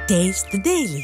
Taste the Daily.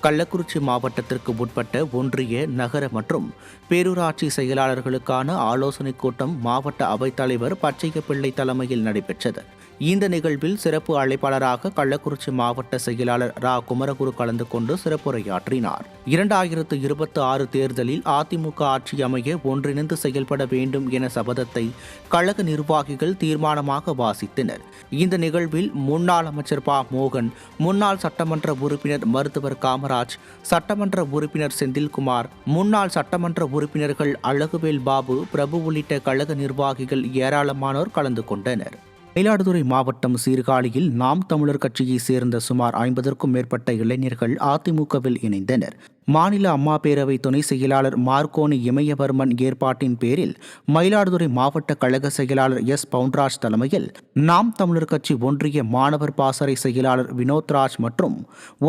Kallakurichi மாவட்டத்திற்கு உட்பட்ட ஒன்றிய, நகர மற்றும் பேரூராட்சி செயலாளர்களுக்கான ஆலோசனைக் கூட்டம் மாவட்ட அவைத்தலைவர் பச்சையப்பிள்ளை தலைமையில் நடைபெற்றது. இந்த நிகழ்வில் சிறப்பு அழைப்பாளராக கள்ளக்குறிச்சி மாவட்ட செயலாளர் ரா குமரகுரு கலந்து கொண்டு சிறப்புரையாற்றினார். 2026 தேர்தலில் அதிமுக ஆட்சி அமைய ஒன்றிணைந்து செயல்பட வேண்டும் என சபதத்தை கழக நிர்வாகிகள் தீர்மானமாக வாசித்தனர். இந்த நிகழ்வில் முன்னாள் அமைச்சர் ப. மோகன், முன்னாள் சட்டமன்ற உறுப்பினர் மருத்துவர் காமராஜ், சட்டமன்ற உறுப்பினர் செந்தில்குமார், முன்னாள் சட்டமன்ற உறுப்பினர்கள் அழகுவேல் பாபு, பிரபு உள்ளிட்ட கழக நிர்வாகிகள் ஏராளமானோர் கலந்து கொண்டனர். மயிலாடுதுறை மாவட்டம் சீர்காழியில் நாம் தமிழர் கட்சியைச் சேர்ந்த சுமார் 50க்கும் மேற்பட்ட இளைஞர்கள் அதிமுகவில் இணைந்தனர். மாநில அம்மா பேரவை துணை செயலாளர் மார்கோனி இமயவர்மன் ஏற்பாட்டின் பேரில் மயிலாடுதுறை மாவட்ட கழக செயலாளர் எஸ். பவுன்ராஜ் தலைமையில் நாம் தமிழர் கட்சி ஒன்றிய மாணவர் பாசறை செயலாளர் வினோத்ராஜ் மற்றும்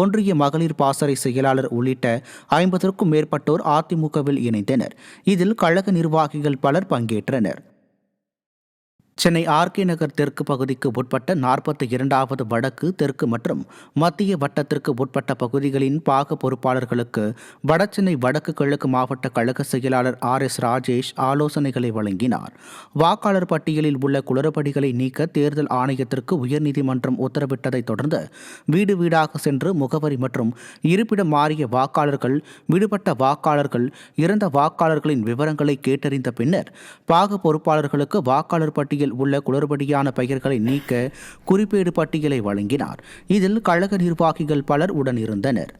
ஒன்றிய மகளிர் பாசறை செயலாளர் உள்ளிட்ட 50க்கும் மேற்பட்டோர் அதிமுகவில் இணைந்தனர். இதில் கழக நிர்வாகிகள் பலர் பங்கேற்றனர். சென்னை ஆர்கே நகர் தெற்கு பகுதிக்கு உட்பட்ட 42வது வடக்கு, தெற்கு மற்றும் மத்திய வட்டத்திற்கு உட்பட்ட பகுதிகளின் பாக பொறுப்பாளர்களுக்கு வடசென்னை வடக்கு கிழக்கு மாவட்ட கழக செயலாளர் R.S. ராஜேஷ் ஆலோசனைகளை வழங்கினார். வாக்காளர் பட்டியலில் உள்ள குளறுபடிகளை நீக்க தேர்தல் ஆணையத்திற்கு உயர்நீதிமன்றம் உத்தரவிட்டதைத் தொடர்ந்து வீடு வீடாக சென்று முகவரி மற்றும் இருப்பிடம் மாறிய வாக்காளர்கள், விடுபட்ட வாக்காளர்கள், இறந்த வாக்காளர்களின் விவரங்களை கேட்டறிந்த பின்னர் பாக பொறுப்பாளர்களுக்கு வாக்காளர் பட்டியல் உள்ள குளறுபடியான பெயர்களை நீக்க குறிப்பேடு பட்டியலை வழங்கினார். இதில் கழக நிர்வாகிகள் பலர் உடனிருந்தனர்.